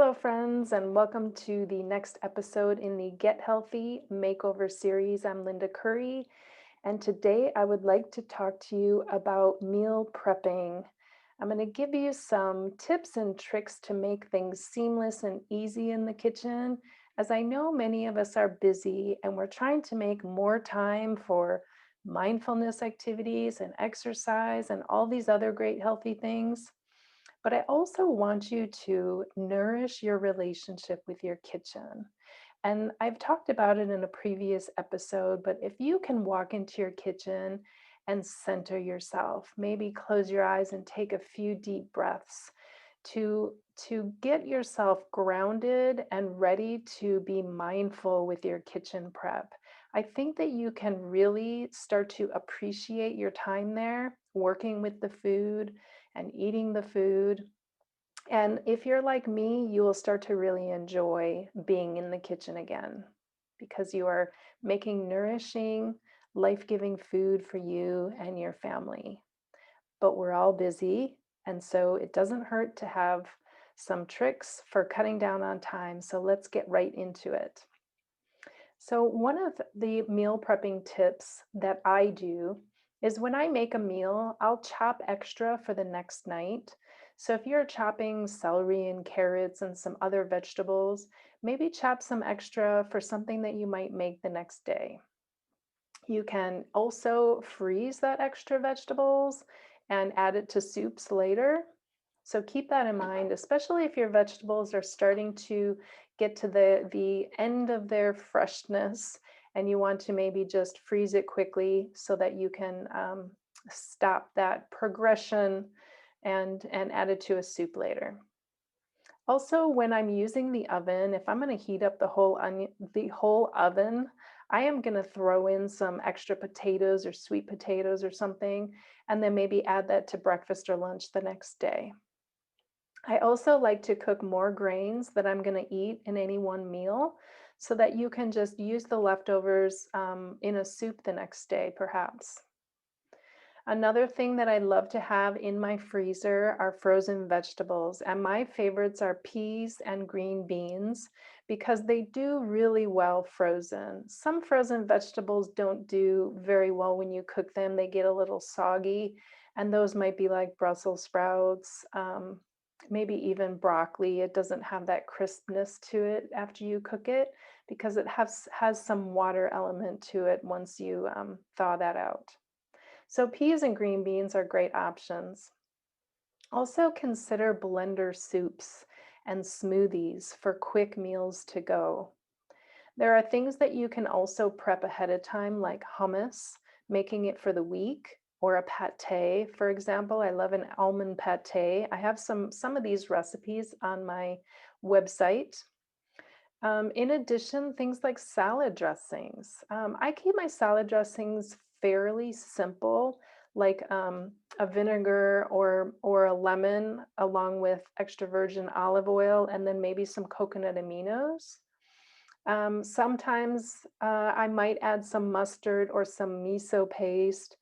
Hello, friends, and welcome to the next episode in the Get Healthy Makeover series. I'm Linda Curry, and today I would like to talk to you about meal prepping. I'm going to give you some tips and tricks to make things seamless and easy in the kitchen, as I know many of us are busy and we're trying to make more time for mindfulness activities and exercise and all these other great healthy things. But I also want you to nourish your relationship with your kitchen. And I've talked about it in a previous episode, but if you can walk into your kitchen and center yourself, maybe close your eyes and take a few deep breaths to get yourself grounded and ready to be mindful with your kitchen prep. I think that you can really start to appreciate your time there, working with the food and eating the food. And if you're like me, you will start to really enjoy being in the kitchen again because you are making nourishing, life-giving food for you and your family. But we're all busy, and so it doesn't hurt to have some tricks for cutting down on time. So let's get right into it. So one of the meal prepping tips that I do is when I make a meal, I'll chop extra for the next night. So if you're chopping celery and carrots and some other vegetables, maybe chop some extra for something that you might make the next day. You can also freeze that extra vegetables and add it to soups later. So keep that in mind, especially if your vegetables are starting to get to the end of their freshness and you want to maybe just freeze it quickly so that you can stop that progression and add it to a soup later. Also, when I'm using the oven, if I'm going to heat up the whole oven, I am going to throw in some extra potatoes or sweet potatoes or something, and then maybe add that to breakfast or lunch the next day. I also like to cook more grains that I'm going to eat in any one meal so that you can just use the leftovers in a soup the next day, perhaps. Another thing that I love to have in my freezer are frozen vegetables, and my favorites are peas and green beans because they do really well frozen. Some frozen vegetables don't do very well when you cook them. They get a little soggy, and those might be like Brussels sprouts, maybe even broccoli. It doesn't have that crispness to it after you cook it because it has some water element to it once you thaw that out. So peas and green beans are great options. Also consider blender soups and smoothies for quick meals to go. There are things that you can also prep ahead of time, like hummus, making it for the week, or a pate, for example. I love an almond pate. I have some of these recipes on my website. In addition, things like salad dressings. I keep my salad dressings fairly simple, like a vinegar or a lemon, along with extra virgin olive oil, and then maybe some coconut aminos. Sometimes I might add some mustard or some miso paste,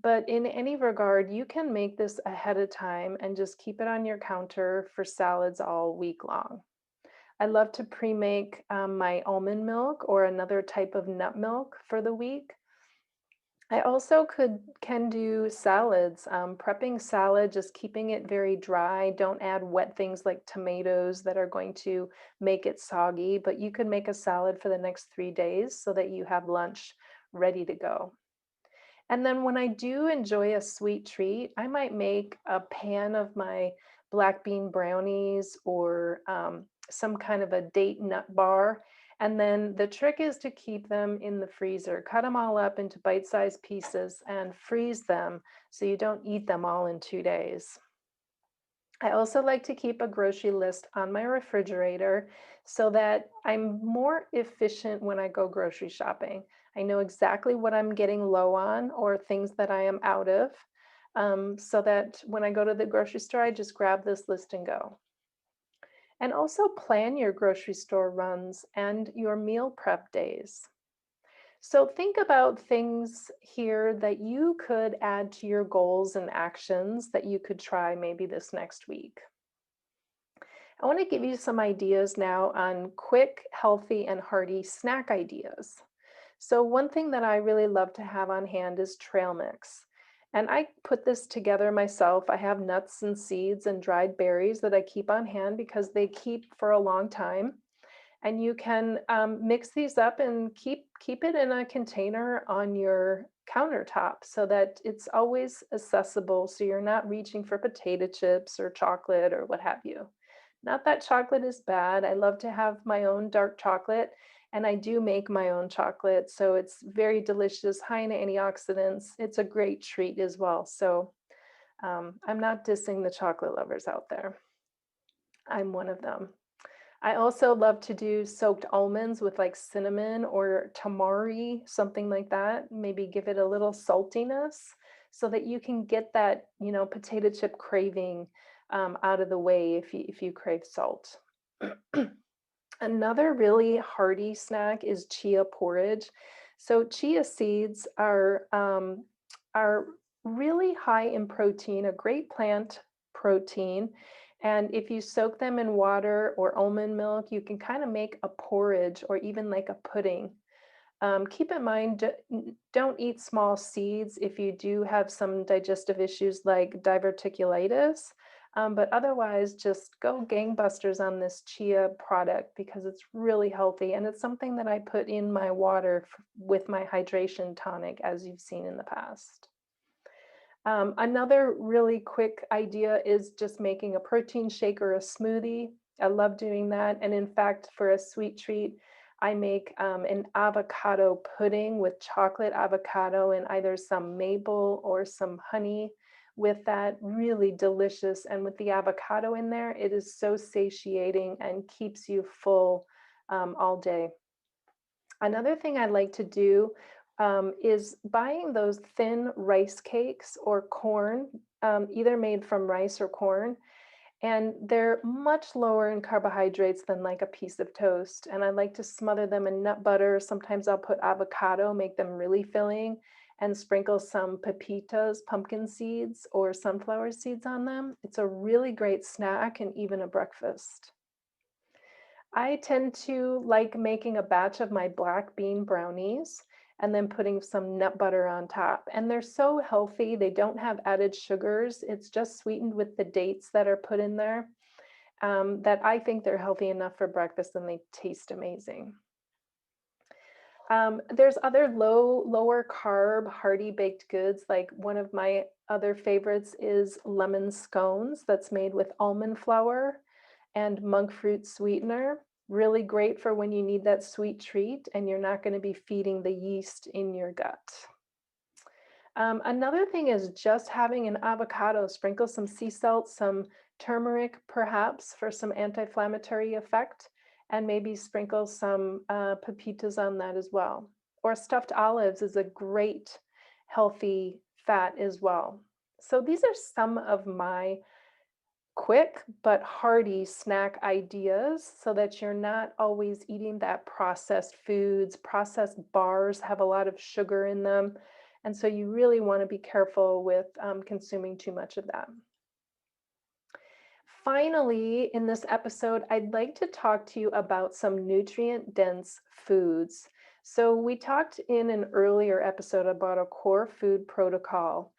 but in any regard, you can make this ahead of time and just keep it on your counter for salads all week long. I love to pre-make my almond milk or another type of nut milk for the week. I also can do salads, prepping salad, just keeping it very dry. Don't add wet things like tomatoes that are going to make it soggy, but you could make a salad for the next 3 days so that you have lunch ready to go. And then when I do enjoy a sweet treat, I might make a pan of my black bean brownies or some kind of a date nut bar. And then the trick is to keep them in the freezer. Cut them all up into bite-sized pieces and freeze them so you don't eat them all in 2 days. I also like to keep a grocery list on my refrigerator so that I'm more efficient when I go grocery shopping. I know exactly what I'm getting low on or things that I am out of, so that when I go to the grocery store, I just grab this list and go. And also plan your grocery store runs and your meal prep days. So think about things here that you could add to your goals and actions that you could try maybe this next week. I want to give you some ideas now on quick, healthy, and hearty snack ideas. So, one thing that I really love to have on hand is trail mix. And I put this together myself. I have nuts and seeds and dried berries that I keep on hand because they keep for a long time. And you can mix these up and keep it in a container on your countertop so that it's always accessible. So you're not reaching for potato chips or chocolate or what have you. Not that chocolate is bad. I love to have my own dark chocolate, and I do make my own chocolate. So it's very delicious, high in antioxidants. It's a great treat as well. So I'm not dissing the chocolate lovers out there. I'm one of them. I also love to do soaked almonds with like cinnamon or tamari, something like that. Maybe give it a little saltiness so that you can get that, potato chip craving out of the way if you crave salt. Another really hearty snack is chia porridge. So chia seeds are really high in protein, a great plant protein. And if you soak them in water or almond milk, you can kind of make a porridge or even like a pudding. Keep in mind, don't eat small seeds if you do have some digestive issues like diverticulitis. But otherwise, just go gangbusters on this chia product because it's really healthy. And it's something that I put in my water with my hydration tonic, as you've seen in the past. Another really quick idea is just making a protein shake or a smoothie. I love doing that. And in fact, for a sweet treat, I make an avocado pudding with chocolate avocado and either some maple or some honey with that. Really delicious. And with the avocado in there, it is so satiating and keeps you full all day. Another thing I like to do is buying those thin rice cakes or corn, either made from rice or corn, and they're much lower in carbohydrates than like a piece of toast. And I like to smother them in nut butter. Sometimes I'll put avocado, make them really filling, and sprinkle some pepitas, pumpkin seeds, or sunflower seeds on them. It's a really great snack and even a breakfast. I tend to like making a batch of my black bean brownies and then putting some nut butter on top. And they're so healthy. They don't have added sugars. It's just sweetened with the dates that are put in there, that I think they're healthy enough for breakfast and they taste amazing. There's other lower carb, hearty baked goods. Like one of my other favorites is lemon scones that's made with almond flour and monk fruit sweetener. Really great for when you need that sweet treat and you're not going to be feeding the yeast in your gut. Another thing is just having an avocado, sprinkle some sea salt, some turmeric perhaps for some anti-inflammatory effect, and maybe sprinkle some pepitas on that as well. Or stuffed olives is a great healthy fat as well. So these are some of my quick but hearty snack ideas so that you're not always eating that processed foods. Processed bars have a lot of sugar in them. And so you really want to be careful with consuming too much of that. Finally, in this episode, I'd like to talk to you about some nutrient dense foods. So, we talked in an earlier episode about a core food protocol.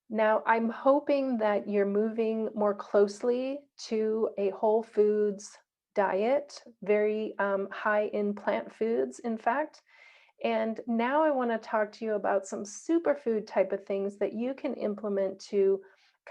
Now, I'm hoping that you're moving more closely to a whole foods diet, very high in plant foods, in fact. And now I want to talk to you about some superfood type of things that you can implement to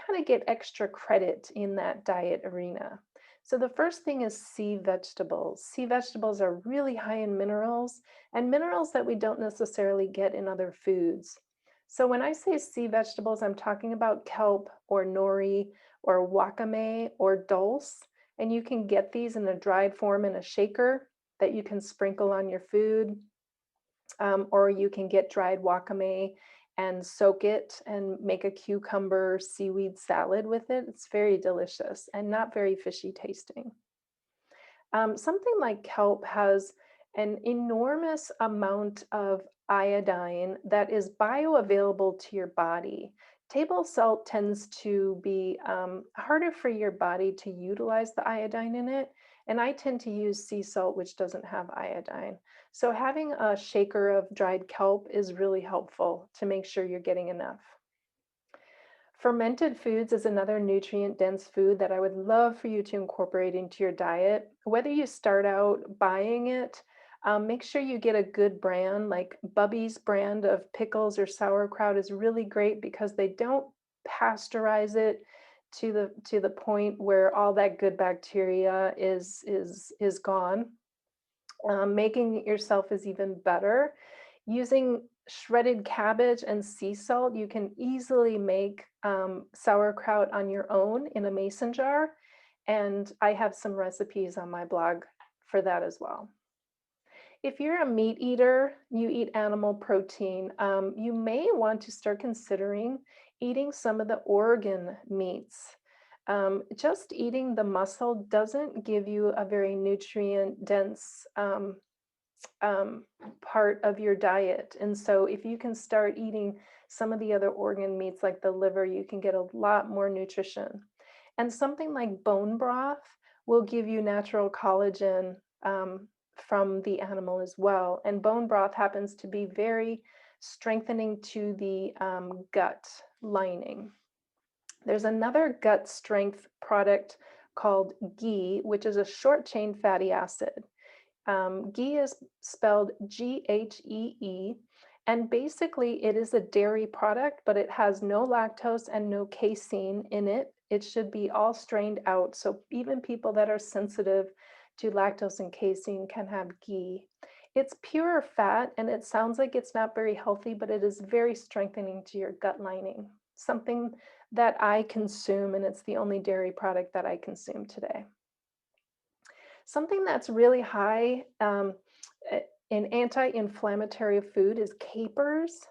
kind of get extra credit in that diet arena. So the first thing is sea vegetables. Sea vegetables are really high in minerals and minerals that we don't necessarily get in other foods. So when I say sea vegetables, I'm talking about kelp or nori or wakame or dulse. And you can get these in a dried form in a shaker that you can sprinkle on your food. Or you can get dried wakame and soak it and make a cucumber seaweed salad with it. It's very delicious and not very fishy tasting. Something like kelp has an enormous amount of iodine that is bioavailable to your body. Table salt tends to be harder for your body to utilize the iodine in it. And I tend to use sea salt, which doesn't have iodine. So having a shaker of dried kelp is really helpful to make sure you're getting enough. Fermented foods is another nutrient dense food that I would love for you to incorporate into your diet. Whether you start out buying it, make sure you get a good brand. Like Bubby's brand of pickles or sauerkraut is really great because they don't pasteurize it to the point where all that good bacteria is gone. Making it yourself is even better. Using shredded cabbage and sea salt, you can easily make sauerkraut on your own in a mason jar. And I have some recipes on my blog for that as well. If you're a meat eater, you eat animal protein, you may want to start considering eating some of the organ meats. Just eating the muscle doesn't give you a very nutrient dense um, part of your diet. And so if you can start eating some of the other organ meats like the liver, you can get a lot more nutrition. And something like bone broth will give you natural collagen from the animal as well. And bone broth happens to be very strengthening to the gut lining. There's another gut strength product called ghee, which is a short chain fatty acid. Ghee is spelled Ghee, and basically it is a dairy product, but it has no lactose and no casein in it. It should be all strained out. So even people that are sensitive to lactose and casein can have ghee. It's pure fat, and it sounds like it's not very healthy, but it is very strengthening to your gut lining. Something that I consume, and it's the only dairy product that I consume today. Something that's really high in anti-inflammatory food is capers.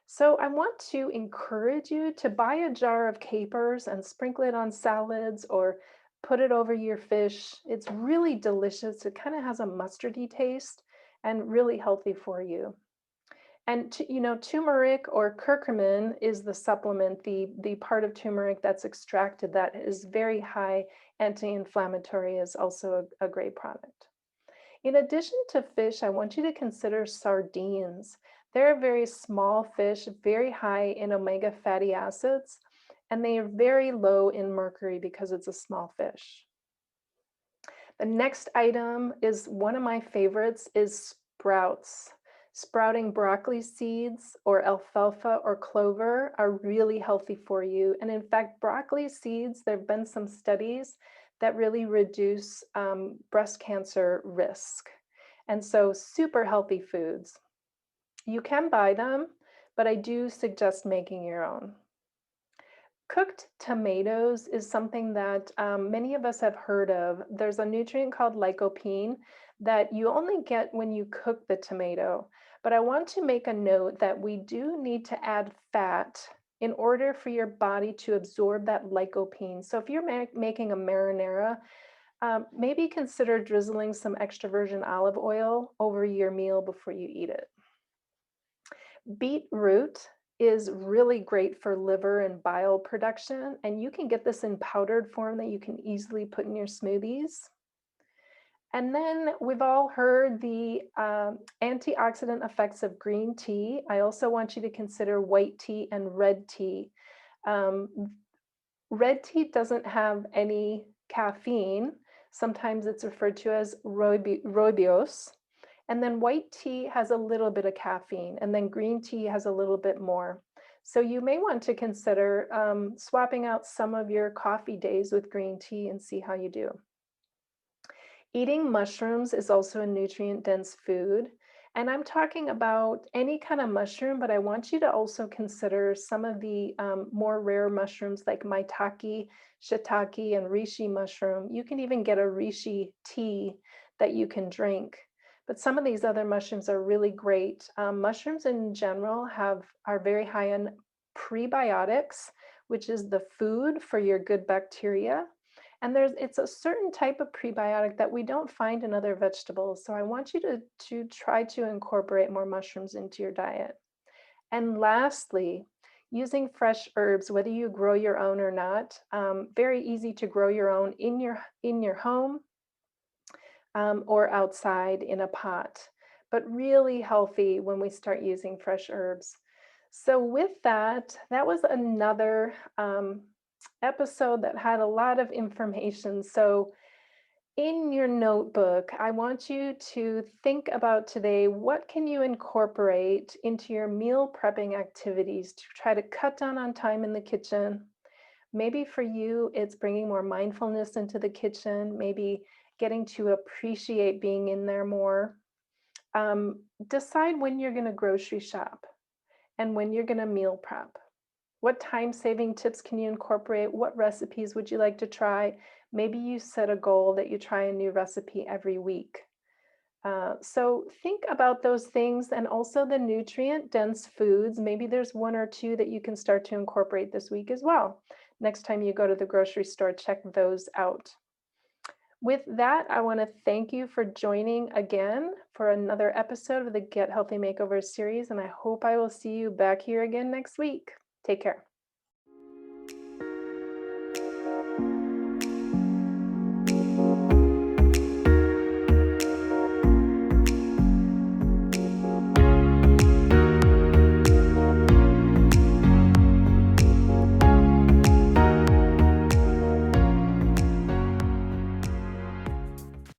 So I want to encourage you to buy a jar of capers and sprinkle it on salads or put it over your fish. It's really delicious. It kind of has a mustardy taste and really healthy for you. And turmeric or curcumin is the supplement, the part of turmeric that's extracted that is very high anti-inflammatory is also a great product. In addition to fish, I want you to consider sardines. They're a very small fish, very high in omega fatty acids, and they are very low in mercury because it's a small fish. The next item is one of my favorites is sprouts. Sprouting broccoli seeds or alfalfa or clover are really healthy for you. And in fact, broccoli seeds, there have been some studies that really reduce breast cancer risk. And so super healthy foods. You can buy them, but I do suggest making your own. Cooked tomatoes is something that many of us have heard of. There's a nutrient called lycopene that you only get when you cook the tomato. But I want to make a note that we do need to add fat in order for your body to absorb that lycopene. So if you're making a marinara, maybe consider drizzling some extra virgin olive oil over your meal before you eat it. Beetroot is really great for liver and bile production, and you can get this in powdered form that you can easily put in your smoothies. And then we've all heard the antioxidant effects of green tea. I also want you to consider white tea and red tea. Red tea doesn't have any caffeine. Sometimes it's referred to as rooibos. And then white tea has a little bit of caffeine, and then green tea has a little bit more. So you may want to consider swapping out some of your coffee days with green tea and see how you do. Eating mushrooms is also a nutrient-dense food. And I'm talking about any kind of mushroom, but I want you to also consider some of the more rare mushrooms like maitake, shiitake, and reishi mushroom. You can even get a reishi tea that you can drink. But some of these other mushrooms are really great. Mushrooms in general are very high in prebiotics, which is the food for your good bacteria. And it's a certain type of prebiotic that we don't find in other vegetables. So I want you to try to incorporate more mushrooms into your diet. And lastly, using fresh herbs, whether you grow your own or not. Very easy to grow your own in your home or outside in a pot, but really healthy when we start using fresh herbs. So, with that, that was another episode that had a lot of information. So, in your notebook, I want you to think about today, what can you incorporate into your meal prepping activities to try to cut down on time in the kitchen? Maybe for you, it's bringing more mindfulness into the kitchen, maybe getting to appreciate being in there more. Decide when you're going to grocery shop and when you're going to meal prep. What time saving tips can you incorporate? What recipes would you like to try? Maybe you set a goal that you try a new recipe every week. So think about those things and also the nutrient dense foods. Maybe there's one or two that you can start to incorporate this week as well. Next time you go to the grocery store, check those out. With that, I want to thank you for joining again for another episode of the Get Healthy Makeover series, and I hope I will see you back here again next week. Take care.